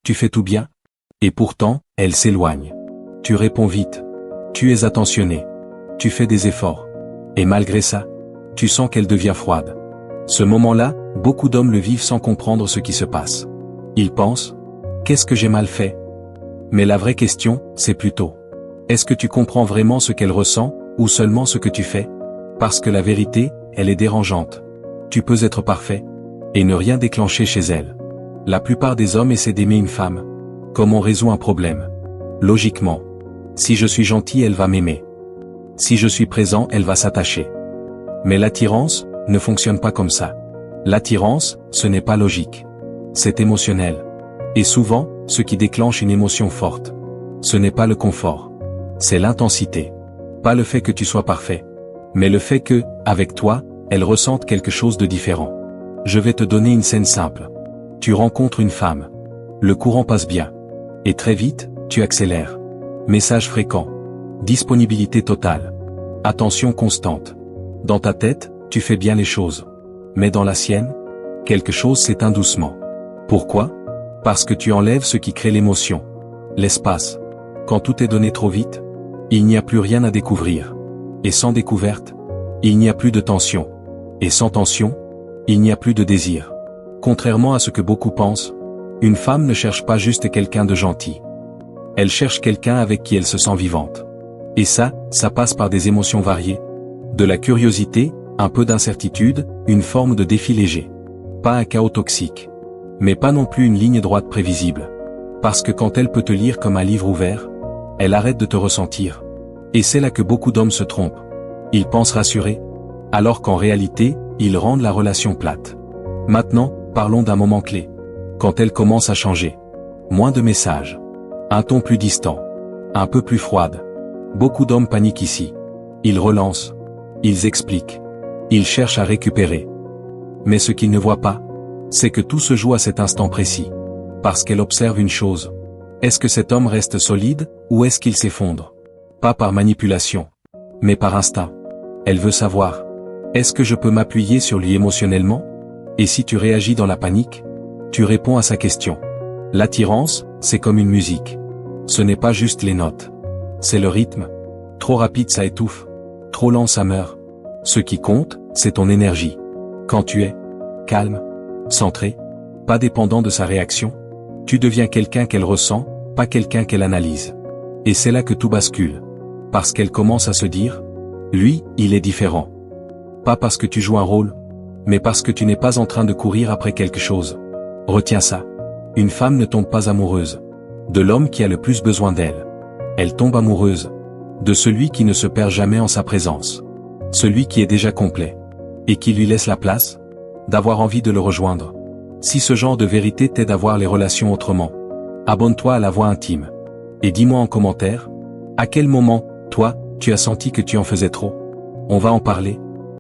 Tu fais tout bien? Et pourtant, elle s'éloigne. Tu réponds vite. Tu es attentionné. Tu fais des efforts. Et malgré ça, tu sens qu'elle devient froide. Ce moment-là, beaucoup d'hommes le vivent sans comprendre ce qui se passe. Ils pensent, qu'est-ce que j'ai mal fait? Mais la vraie question, c'est plutôt, est-ce que tu comprends vraiment ce qu'elle ressent, ou seulement ce que tu fais? Parce que la vérité, elle est dérangeante. Tu peux être parfait, et ne rien déclencher chez elle. La plupart des hommes essaient d'aimer une femme. Comme on résout un problème. Logiquement. Si je suis gentil, elle va m'aimer. Si je suis présent, elle va s'attacher. Mais l'attirance ne fonctionne pas comme ça. L'attirance, ce n'est pas logique. C'est émotionnel. Et souvent, ce qui déclenche une émotion forte, ce n'est pas le confort. C'est l'intensité. Pas le fait que tu sois parfait. Mais le fait que, avec toi, elle ressente quelque chose de différent. Je vais te donner une scène simple. Tu rencontres une femme. Le courant passe bien. Et très vite, tu accélères. Message fréquent. Disponibilité totale. Attention constante. Dans ta tête, tu fais bien les choses. Mais dans la sienne, quelque chose s'éteint doucement. Pourquoi? Parce que tu enlèves ce qui crée l'émotion. L'espace. Quand tout est donné trop vite, il n'y a plus rien à découvrir. Et sans découverte, il n'y a plus de tension. Et sans tension, il n'y a plus de désir. Contrairement à ce que beaucoup pensent, une femme ne cherche pas juste quelqu'un de gentil. Elle cherche quelqu'un avec qui elle se sent vivante. Et ça passe par des émotions variées. De la curiosité, un peu d'incertitude, une forme de défi léger. Pas un chaos toxique. Mais pas non plus une ligne droite prévisible. Parce que quand elle peut te lire comme un livre ouvert, elle arrête de te ressentir. Et c'est là que beaucoup d'hommes se trompent. Ils pensent rassurer, alors qu'en réalité, ils rendent la relation plate. Maintenant, parlons d'un moment clé. Quand elle commence à changer. Moins de messages. Un ton plus distant. Un peu plus froide. Beaucoup d'hommes paniquent ici. Ils relancent. Ils expliquent. Ils cherchent à récupérer. Mais ce qu'ils ne voient pas, c'est que tout se joue à cet instant précis. Parce qu'elle observe une chose. Est-ce que cet homme reste solide, ou est-ce qu'il s'effondre? Pas par manipulation, mais par instinct. Elle veut savoir. Est-ce que je peux m'appuyer sur lui émotionnellement? Et si tu réagis dans la panique, tu réponds à sa question. L'attirance, c'est comme une musique. Ce n'est pas juste les notes. C'est le rythme. Trop rapide ça étouffe. Trop lent ça meurt. Ce qui compte, c'est ton énergie. Quand tu es calme, centré, pas dépendant de sa réaction, tu deviens quelqu'un qu'elle ressent, pas quelqu'un qu'elle analyse. Et c'est là que tout bascule. Parce qu'elle commence à se dire, lui, il est différent. Pas parce que tu joues un rôle, mais parce que tu n'es pas en train de courir après quelque chose. Retiens ça. Une femme ne tombe pas amoureuse de l'homme qui a le plus besoin d'elle. Elle tombe amoureuse de celui qui ne se perd jamais en sa présence. Celui qui est déjà complet. Et qui lui laisse la place d'avoir envie de le rejoindre. Si ce genre de vérité t'aide à voir les relations autrement, abonne-toi à La Voix Intime. Et dis-moi en commentaire, à quel moment, toi, tu as senti que tu en faisais trop? On va en parler.